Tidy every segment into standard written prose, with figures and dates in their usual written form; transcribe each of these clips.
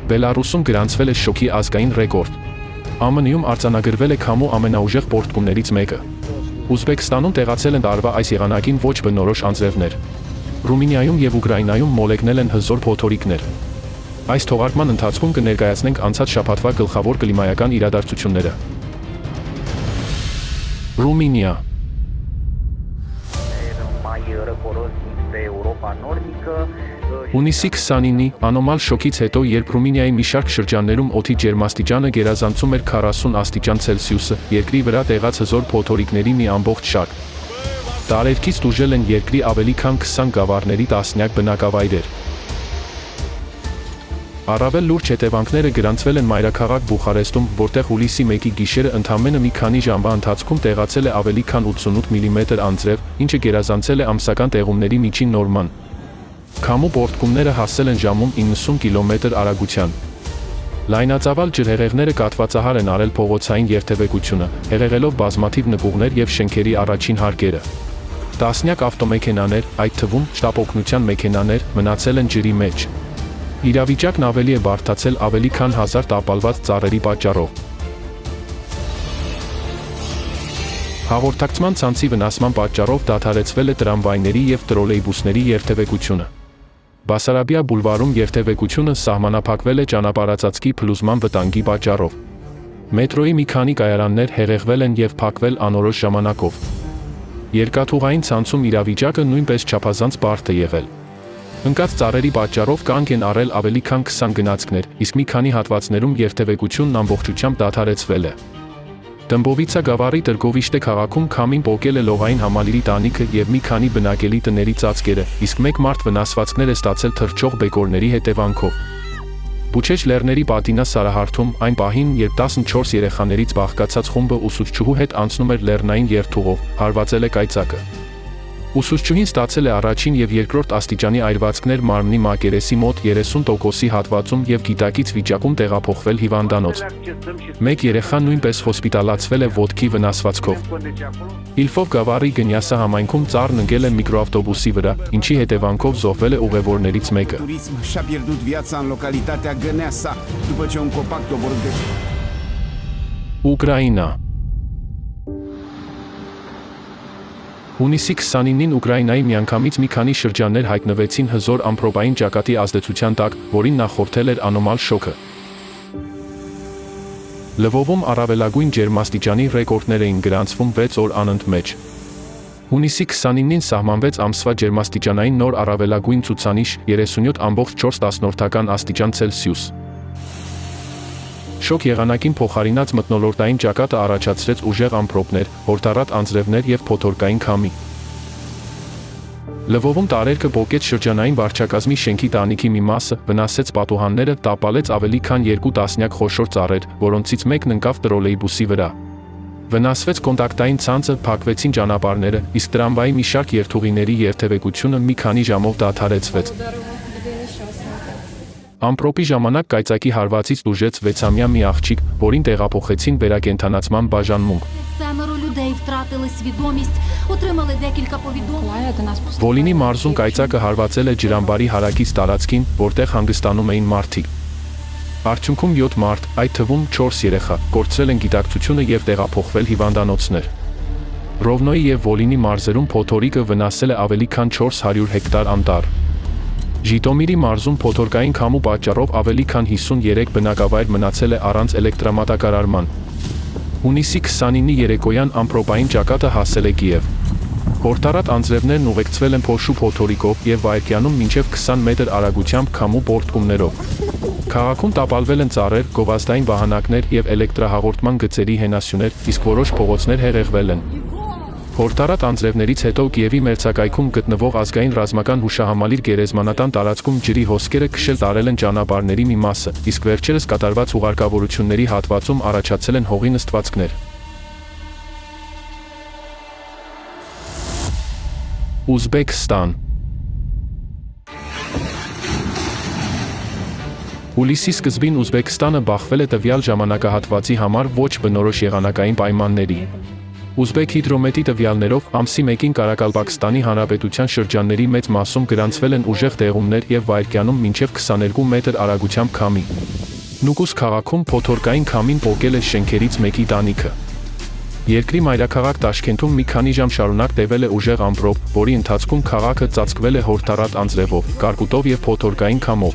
Բելարուսում գրանցվել է շոկի ազգային ռեկորդ։ ԱՄՆ-ում արձանագրվել է քամու ամենաուժեղ պորտկումներից մեկը։ Ուզբեկստանում տեղացել են տարվա այս եղանակին ոչ բնորոշ անձրևներ։ Ռումինիայում և Ուկրաինայում մոլեգնել են հզոր փոթորիկներ։ Այս թողարկման ընթացքում կներկայացնենք անցած շաբաթվա գլխավոր կլիմայական իրադարձությունները։ Ռումինիա։ Հունիսի 29-ի անոմալ շոկից հետո, երբ Ռումինիայի մի շարք շրջաններում օդի ջերմաստիճանը գերազանցում էր 40 աստիճան Ցելսիուսը, երկրի վրա տեղաց հզոր փոթորիկների մի ամբողջ շարք։ Տարերքից տուժել են երկրի ավելի քան 20 գավառների տասնյակ բնակավայրեր։ Առավել լուրջ հետևանքները գրանցվել են մայրաքաղաք Բուխարեստում, որտեղ հուլիսի 1-ի գիշերը ընդամենը մի քանի ժամվա ընթացքում տեղացել է ավելի քան 88 մմ անձրև, ինչը գերազանցել է ամսական տեղումների միջին նորման։ Քամու պորտկումները հասել են ժամում 90 կմ արագության։ Լայնածավալ ջրհեղեղները կաթվածահար են արել փողոցային երթևեկությունը, հեղեղելով բազմաթիվ նկուղներ և շենքերի առաջին հարկերը։ Տասնյակ ավտոմեքենաներ, այդ թվում շտապօգնության մեքենաներ, մնացել են ջրի մեջ։ Իրավիճակն ավելի է բարդացել ավելի քան 1000 տապալված ծառերի պատճառով։ Հաղորդակցման ցանցի վնասման պատճառով դադարեցվել է տրամվայների և տրոլեյբուսների երթևեկությունը։ Բասարաբիա բուլվարում երթևեկությունը սահմանափակվել է ճանապարհածածկի փլուզման վտանգի պատճառով։ Մետրոյի մի քանի կայարաններ հեղեղվել են և փակվել անորոշ ժամանակով։ Երկաթուղային ցանցում իրավիճակը նույնպես չափազանց բարդ է եղել։ Ընկած ծառերի պատճառով կանգ են առել ավելի քան 20 գնացքներ, իսկ մի քանի հատվածներում երթևեկությունն ամբողջությամբ դադարեցվել է։ Դմբովիցա գավառի Տրգովիշտե քաղաքում քամին պոկել է լողային համալիրի տանիքը և մի քանի բնակելի տների ծածկերը, իսկ մեկ մարդ վնասվածքներ է ստացել թռչող բեկորների հետևանքով։ Բուչեչ լեռների պատինա Սարահարթում, այն պահին, երբ 14 երեխաներից բաղկացած խումբը ուսուցչուհու հետ անցնում էր լեռնային երթուղով, հարվածել է կայծակը։ Ուսուցչուհին ստացել է առաջին և երկրորդ աստիճանի այրվածքներ մարմնի մակերեսի մոտ 30%-ի հատվածում և գիտակից վիճակում տեղափոխվել հիվանդանոց։ Մեկ երեխա նույնպես հոսպիտալացվել է ոտքի վնասվածքով։ Իլֆով գավառի Գնյասա համայնքում ծառն ընկել է միկրոավտոբուսի վրա, ինչի հետևանքով զոհվել է ուղևորներից մեկը։ Ուկրաինա։ Հունիսի 29-ին Ուկրաինայի միանգամից մի քանի շրջաններ հայտնվեցին հզոր ամպրոպային ճակատի ազդեցության տակ, որին նախորդել էր անոմալ շոկը։ Լվովում առավելագույն ջերմաստիճանի ռեկորդներ էին գրանցվում 6 օր անընդմեջ։ Հունիսի 29-ին սահմանվեց ամսվա ջերմաստիճանային նոր առավելագույն ցուցանիշ 37.4 աստիճան Ցելսիուս։ Շոկ եղանակին փոխարինած մթնոլորտային ճակատը առաջացրեց ուժեղ ամպրոպներ, հորդառատ անձրևներ և փոթորկային քամի։ Լվովում տարերքը պոկեց շրջանային վարչակազմի շենքի տանիքի մի մասը, վնասեց պատուհանները, տապալեց ավելի քան 2 տասնյակ խոշոր ծառեր, որոնցից մեկն ընկավ տրոլեյբուսի վրա։ Վնասվեց կոնտակտային ցանցը, փակվեցին ճանապարհները, իսկ տրամվայի մի շարք երթուղիների երթևեկությունը մի քանի ժամով դադարեցվեց։ Ամպրոպի ժամանակ կայծակի հարվածից տուժեց 6-ամյա մի աղջիկ, որին տեղափոխեցին վերակենդանացման բաժանմունք։ Վոլինի մարզում կայծակը հարվածել է ջրամբարի հարակից տարածքին, որտեղ հանգստանում էին մարդիկ։ Արդյունքում 7 մարդ, այդ թվում 4 երեխա, կորցրել են գիտակցությունը և տեղափոխվել հիվանդանոցներ։ Ռովնոյի և Վոլինի մարզերում փոթորիկը վնասել է ավելի քան 400 հեկտար անտառ։ Ժիտոմիրի մարզում փոթորկային քամու պատճառով ավելի քան 53 բնակավայր մնացել է առանց էլեկտրամատակարարման։ Հունիսի 29-ի երեկոյան ամպրոպային ճակատը հասել է Կիև։ Հորդառատ անձրևներն ուղեկցվել են փոշու փոթորիկով և վայրկյանում մինչև 20 մետր արագությամբ քամու պորտկումներով։ Քաղաքում տապալվել են ծառեր, գովազդային վահանակներ և էլեկտրահաղորդման գծերի հենասյուներ, իսկ որոշ փողոցներ հեղեղվել են։ Հորդառատ անձրևներից հետո Կիևի մերձակայքում գտնվող ազգային ռազմական հուշահամալիր գերեզմանատան տարածքում ջրի հոսքերը քշել տարել են ճանապարհների մի մասը, իսկ վերջերս կատարված ուղարկավորությունների հատվածում առաջացել են հողի նստվածքներ։ Ուզբեկստան։ Հուլիսի սկզբին Ուզբեկստանը բախվել է տվյալ ժամանակահատվածի համար ոչ բնորոշ եղանակային պայմանների։ Ուզբեք հիդրոմետի տվյալներով ամսի 1-ին Կարակալպակստանի Հանրապետության շրջանների մեծ մասում գրանցվել են ուժեղ տեղումներ եւ վայրկյանում մինչեւ 22 մետր արագությամբ քամի։ Նուկուս քաղաքում փոթորկային քամին պոկել է շենքերից մեկի տանիքը։ Երկրի մայրաքաղաք Տաշքենթում մի քանի ժամ շարունակ տևել է ուժեղ ամպրոպ, որի ընթացքում քաղաքը ծածկվել է հորդառատ անձրևով, կարկուտով եւ փոթորկային քամով։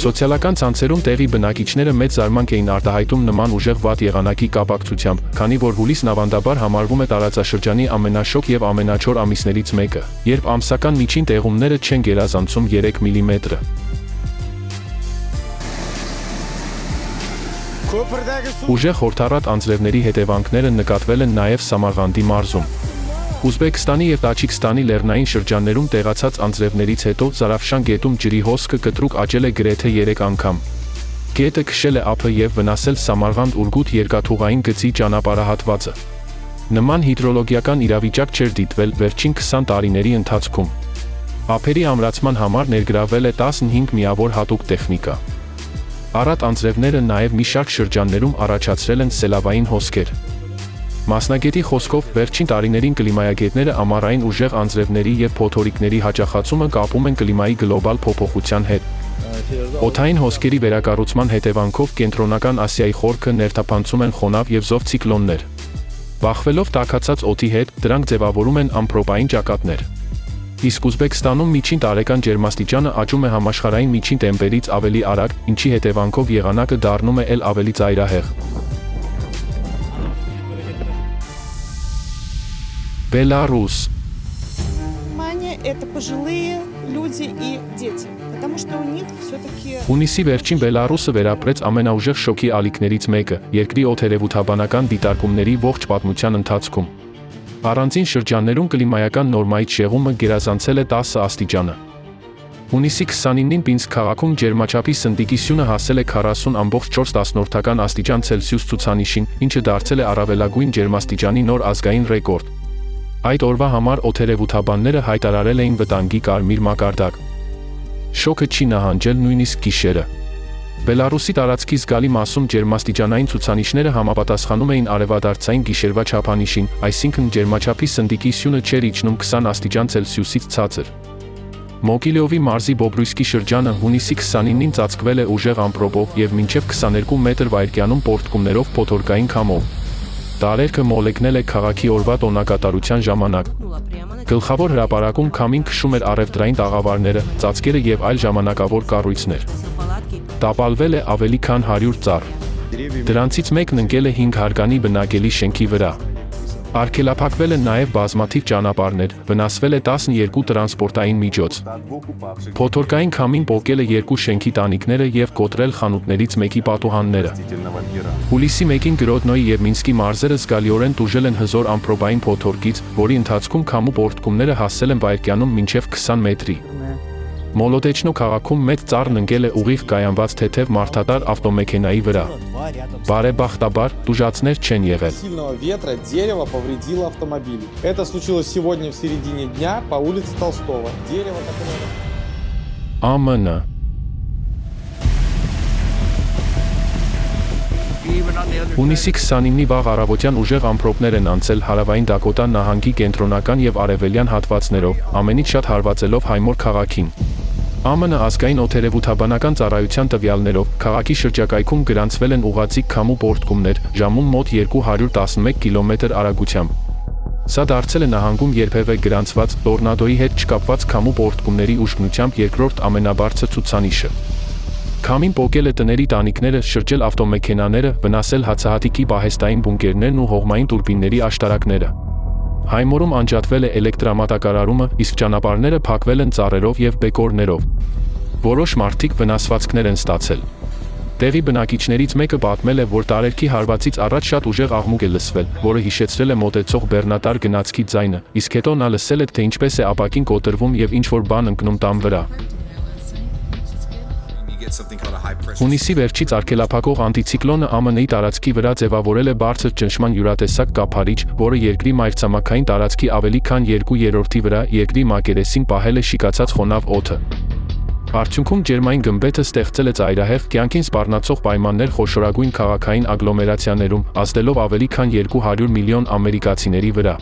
Սոցիալական ցանցերում տեղի բնակիչները մեծ զարմանք էին արտահայտում նման ուժեղ վատ եղանակի կապակցությամբ, քանի որ հուլիսն ավանդաբար համարվում է տարածաշրջանի ամենաշոգ եւ ամենաչոր ամիսներից մեկը, երբ ամսական միջին տեղումները չեն գերազանցում 3 մմ։ Ուժեղ հորդառատ անձրևների հետևանքները նկատվել են նաև Սամարղանդի մարզում։ Ուզբեկստանի եւ Տաջիկստանի լեռնային շրջաններում տեղացած անձրևներից հետո Զարաֆշան գետում ջրի հոսքը կտրուկ աճել է գրեթե 3 անգամ։ Գետը քշել է ափը եւ վնասել Սամարղանդ-Ուրգուտ երկաթուղային գծի ճանապարհահատվածը։ Նման հիդրոլոգիական իրավիճակ չէր դիտվել վերջին 20 տարիների ընթացքում։ Ափերի ամրացման համար ներգրավել է 15 միավոր հատուկ տեխնիկա։ Առատ անձրևները նաև մի շարք շրջաններում առաջացրել են սելավային հոսքեր։ Մասնագետի խոսքով վերջին տարիներին կլիմայագետները ամառային ուժեղ անձրևների եւ փոթորիկների հաճախացումը կապում են կլիմայի գլոբալ փոփոխության հետ։ Օդային հոսքերի վերակառուցման հետևանքով Կենտրոնական Ասիայի խորքը ներթափանցում են խոնավ եւ զով ցիկլոններ։ Բախվելով տաքացած օդի հետ, դրանք ձևավորում են ամպրոպային ճակատներ։ Իսկ Ուզբեկստանում միջին տարեկան ջերմաստիճանը աճում է համաշխարհային միջին տեմպերից ավելի արագ, ինչի հետևանքով եղանակը դառնում է ել ավելի ծայրահեղ։ Беларусь. Это пожилые люди и дети, потому что у них все-таки Հունիսի վերջին Բելարուսը վերապրեց ամենաուժեղ շոկի ալիքներից մեկը, երկրի օդերևութաբանական դիտարկումների ողջ պատմության ընթացքում։ Առանձին շրջաններում կլիմայական նորմայից շեղումը գերազանցել է 10 աստիճանը։ Հունիսի 29-ին Պինսկ քաղաքում ջերմաչափի սնդիկի սյունը հասել է 40.4 աստիճան Ցելսիուս ցուցանիշին, ինչը դարձել է առավելագույն ջերմաստիճանի նոր ազգային ռեկորդ։ Այդ օրվա համար օդերևութաբանները հայտարարել էին վտանգի կարմիր մակարդակ։ Շոկը չի նահանջել նույնիսկ գիշերը։ Բելարուսի տարածքի զգալի մասում ջերմաստիճանային ցուցանիշները համապատասխանում էին արևադարձային գիշերվա չափանիշին, այսինքն ջերմաչափի սնդիկի սյունը չէր իջնում 20 աստիճան Ցելսիուսից ցածր։ Մոգիլեովի մարզի Բոբրույսկի շրջանը հունիսի 29-ին ծածկվել է ուժեղ ամպրոպով եւ մինչեւ 22 մետր վայրկյանում պոռթկումներով փոթորկային քամով։ Տարերքը մոլեկնել է քաղաքի օրվա տոնակատարության ժամանակ։ Գլխավոր հրապարակում քամին քշում էր առևտրային տաղավարները, ծածկերը եւ այլ ժամանակավոր կառույցներ։ Տապալվել է ավելի քան 100 ծառ։ Դրանցից մեկն ընկել է 5 հարկանի բնակելի շենքի վրա։ Արգելափակվել են նաև բազմաթիվ ճանապարհներ, վնասվել է 12 տրանսպորտային միջոց։ Փոթորկային քամին պոկել է 2 շենքի տանիքները եւ կոտրել խանութներից մեկի պատուհանները։ Հուլիսի 1-ին Գրոդնոյի եւ Մինսկի մարզերը զգալիորեն տուժել են հզոր ամպրոպային փոթորկից, որի ընթացքում քամու պոռթկումները հասել են վայրկյանում մինչեւ 20 մետրի։ Մոլոդեչնո քաղաքում մեծ ծառն ընկել է ուղիղ կայանված թեթև մարդատար ավտոմեքենայի վրա։ Բարեբախտաբար, տուժածներ չեն եղել։ Сильного ветра дерево повредило автомобиль. Это случилось сегодня в середине дня по улице Толстого. Дерево, которое... ԱՄՆ Հունիսի 29-ի վաղ առավոտյան ուժեղ ամպրոպներ են անցել հարավային Դակոտա նահանգի կենտրոնական եւ արևելյան հատվածներով, ամենից շատ հարվածելով Հայմոր քաղաքին։ ԱՄՆ ազգային օդերևութաբանական ծառայության տվյալներով քաղաքի շրջակայքում գրանցվել են ուղղաձիգ քամու պոռթկումներ, ժամում մոտ 211 կմ արագությամբ։ Սա դարձել է նահանգում երբևէ գրանցված տորնադոյի հետ չկապված քամու պոռթկումների ուժգնությամբ երկրորդ ամենաբարձր ցուցանիշը։ Քամին պոկել է տների տանիքները, շրջել ավտոմեքենաները, վնասել հացահատիկի պահեստային բունկերներն ու հողմային տուրբինների աշտարակները։ Հայմորում անջատվել է էլեկտրամատակարարումը, իսկ ճանապարհները փակվել են ծառերով եւ բեկորներով։ Որոշ մարդիկ վնասվածքներ են ստացել։ Տեղի բնակիչներից մեկը պատմել է, որ տարերքի հարվածից առաջ շատ ուժեղ աղմուկ է լսվել, որը հիշեցրել է մոտեցող բեռնատար գնացքի ձայնը, իսկ հետո նա լսել է, թե ինչպես է ապակին կոտրվում եւ ինչ-որ բան ընկնում տան վրա։ Հունիսի վերջից արգելափակող անտիցիկլոնը ԱՄՆ-ի տարածքի վրա ձևավորել է բարձր ճնշման յուրատեսակ կափարիչ, որը երկրի մայրցամաքային տարածքի ավելի քան 2/3-ի վրա երկրի մակերեսին պահել է շիկացած խոնավ օդը։ Արդյունքում ջերմային գմբեթը ստեղծել է ծայրահեղ կյանքին սպառնացող պայմաններ խոշորագույն քաղաքային ագլոմերացիաներում, ազդելով ավելի քան 200 միլիոն ամերիկացիների վրա։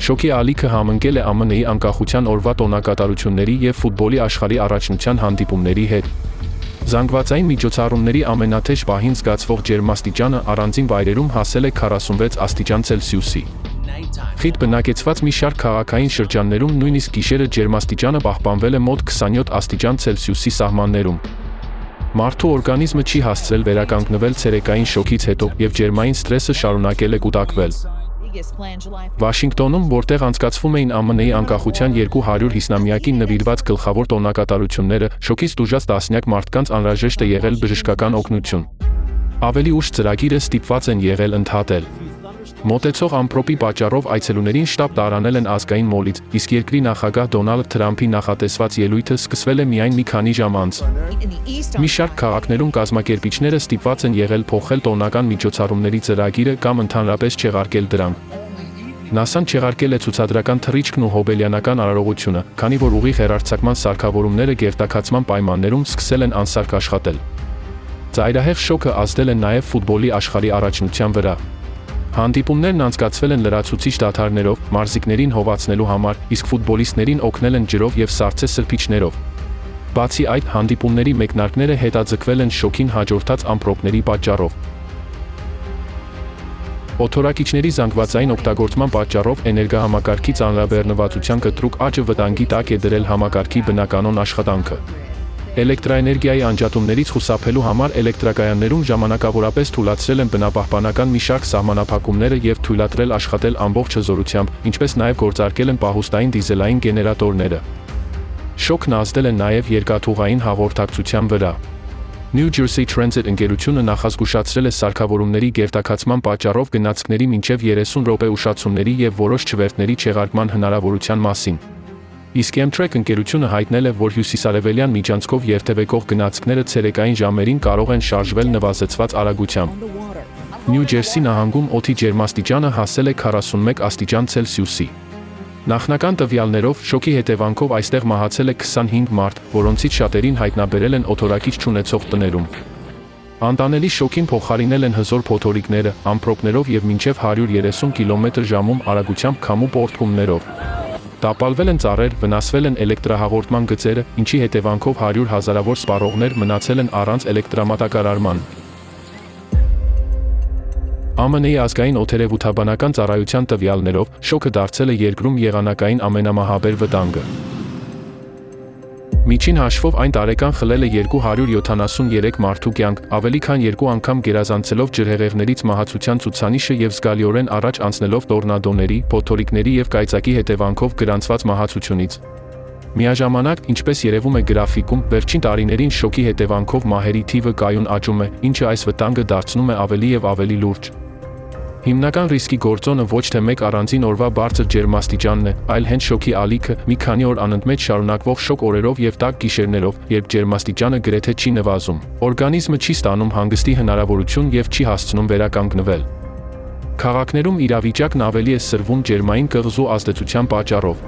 Շոկի ալիքը համընկել է ԱՄՆ-ի անկախության օրվա տոնակատարությունների և ֆուտբոլի աշխարհի առաջնության հանդիպումների հետ։ Զանգվածային միջոցառումների ամենաթեժ պահին զգացվող ջերմաստիճանը առանձին վայրերում հասել է 46 աստիճան Ցելսիուսի։ Խիտ բնակեցված մի շարք քաղաքային շրջաններում նույնիսկ գիշերը ջերմաստիճանը պահպանվել է մոտ 27 աստիճան Ցելսիուսի սահմաններում։ Մարդու օրգանիզմը չի հասցրել վերականգնվել ցերեկային շոկից հետո, և ջերմային սթրեսը շարունակել է կուտակվել։ Վաշինգտոնում, որտեղ անցկացվում էին ԱՄՆ-ի անկախության 250-ամյակին նվիրված գլխավոր տոնակատարությունները, շոկից տուժած տասնյակ մարդկանց անհրաժեշտ է եղել բժշկական օգնություն։ Ավելի ուշ ծրագիրը ստիպված են եղել ընդհատել։ Մոտեցող ամպրոպի պատճառով այցելուներին շտապ տարանել են ազգային մոլից, իսկ երկրի նախագահ Դոնալդ Թրամփի նախատեսված ելույթը սկսվել է միայն մի քանի ժամ անց։ Մի շարք քաղաքներում կազմակերպիչները ստիպված են եղել փոխել տոնական միջոցառումների ծրագիրը կամ ընդհանրապես չեղարկել դրանք։ ՆԱՍԱ-ն չեղարկել է ցուցադրական թռիչքն ու հոբելյանական արարողությունը, քանի որ ուղիղ հեռարձակման սարքավորումները գերտաքացման պայմաններում սկսել են անսարք աշխատել։ Ծայրահեղ շոկը ազդել է նաև ֆուտբոլի աշխարհի առաջնության վրա։ Հանդիպումներն անցկացվել են լրացուցիչ դադարներով, մարզիկներին հովացնելու համար, իսկ ֆուտբոլիստներին օգնել են ջրով և սառցե սրբիչներով։ Բացի այդ, հանդիպումների մեկնարկները հետաձգվել են շոկին հաջորդած ամպրոպների պատճառով։ Օդորակիչների զանգվածային օգտագործման պատճառով էներգահամակարգի ծանրաբեռնվածության կտրուկ աճը վտանգի տակ է դրել համակարգի բնականոն աշխատանքը։ Էլեկտրաէներգիայի անջատումներից խուսափելու համար էլեկտրակայաններում ժամանակավորապես թույլատրել են բնապահպանական մի շարք սահմանափակումները և թույլատրել աշխատել ամբողջ հզորությամբ, ինչպես նաև գործարկել են պահուստային դիզելային գեներատորները։ Շոկն ազդել է նաև երկաթուղային հաղորդակցության վրա։ New Jersey Transit ընկերությունը նախազգուշացրել է սարքավորումների գերտաքացման պատճառով գնացքների մինչև 30 րոպե ուշացումների և որոշ չվերթների չեղարկման հնարավորության մասին։ Իսկ Amtrak ընկերությունը հայտնել է, որ հյուսիսարևելյան միջանցքով երթևեկող գնացքները ցերեկային ժամերին կարող են շարժվել նվազեցված արագությամբ։ Նյու Ջերսի նահանգում օդի ջերմաստիճանը հասել է 41 աստիճան Ցելսիուսի։ Նախնական տվյալներով, շոկի հետևանքով այստեղ մահացել է 25 մարդ, որոնցից շատերին հայտնաբերել են օդորակիչ չունեցող տներում։ Անտանելի շոկին փոխարինել են հզոր փոթորիկները, ամպրոպներով և մինչև 130 կմ/ժ արագությամբ քամու պոռթկումներով։ Տապալվել են ծառեր, վնասվել են էլեկտրահաղորդման գծերը, ինչի հետևանքով 100 հազարավոր սպառողներ մնացել են առանց էլեկտրամատակարարման։ ԱՄՆ-ի ազգային օդերևութաբանական ծառայության տվյալներով, շոկը դարձել է երկրում եղանակային ամենամահաբեր վտանգը։ Միջին հաշվով այն տարեկան խլել է 273 մարդու կյանք, ավելի քան 2 անգամ գերազանցելով ջրհեղեղներից մահացության ցուցանիշը և զգալիորեն առաջ անցնելով տորնադոների, փոթորիկների և կայծակի հետևանքով գրանցված մահացությունից։ Միաժամանակ, ինչպես երևում է գրաֆիկում, վերջին տարիներին շոկի հետևանքով մահերի թիվը կայուն աճում է, ինչը այս վտանգը դարձնում է ավելի և ավելի լուրջ։ Հիմնական ռիսկի գործոնը ոչ թե մեկ առանձին օրվա բարձր ջերմաստիճանն է, այլ հենց շոկի ալիքը, մի քանի օր անընդմեջ շարունակվող շոկ օրերով և տաք գիշերներով, երբ ջերմաստիճանը գրեթե չի նվազում, օրգանիզմը չի ստանում հանգստի հնարավորություն և չի հասցնում վերականգնվել։ Քաղաքներում իրավիճակն ավելի է սրվում ջերմային կղզու ազդեցության պատճառով։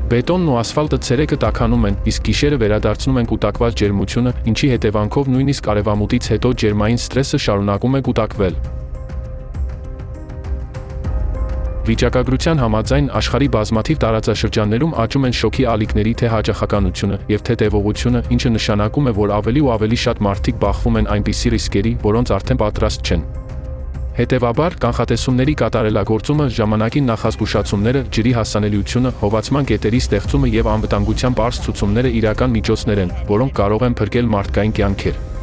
Բետոնն ու ասֆալտը ցերեկը տաքանում են, իսկ գիշերը վերադարձնում են կուտակված ջերմությունը, ինչի հետևանքով նույնիսկ արևամուտից հետո ջերմային սթրեսը շարունակում է կուտակվել։ Վիճակագրության համաձայն աշխարհի բազմաթիվ տարածաշրջաններում աճում են շոկի ալիքների թե հաճախականությունը և թե տևողությունը, ինչը նշանակում է, որ ավելի ու ավելի շատ մարդիկ բախվում են այնպիսի ռիսկերի, որոնց արդեն պատրաստ չեն։ Հետևաբար, կանխատեսումների կատարելագործումը, ժամանակին նախազգուշացումները, ջրի հասանելիությունը, հովացման կետերի ստեղծումը և անվտանգության պարզ ցուցումները իրական միջոցներ են, որոնք կարող են փրկել մարդկային կյանքեր։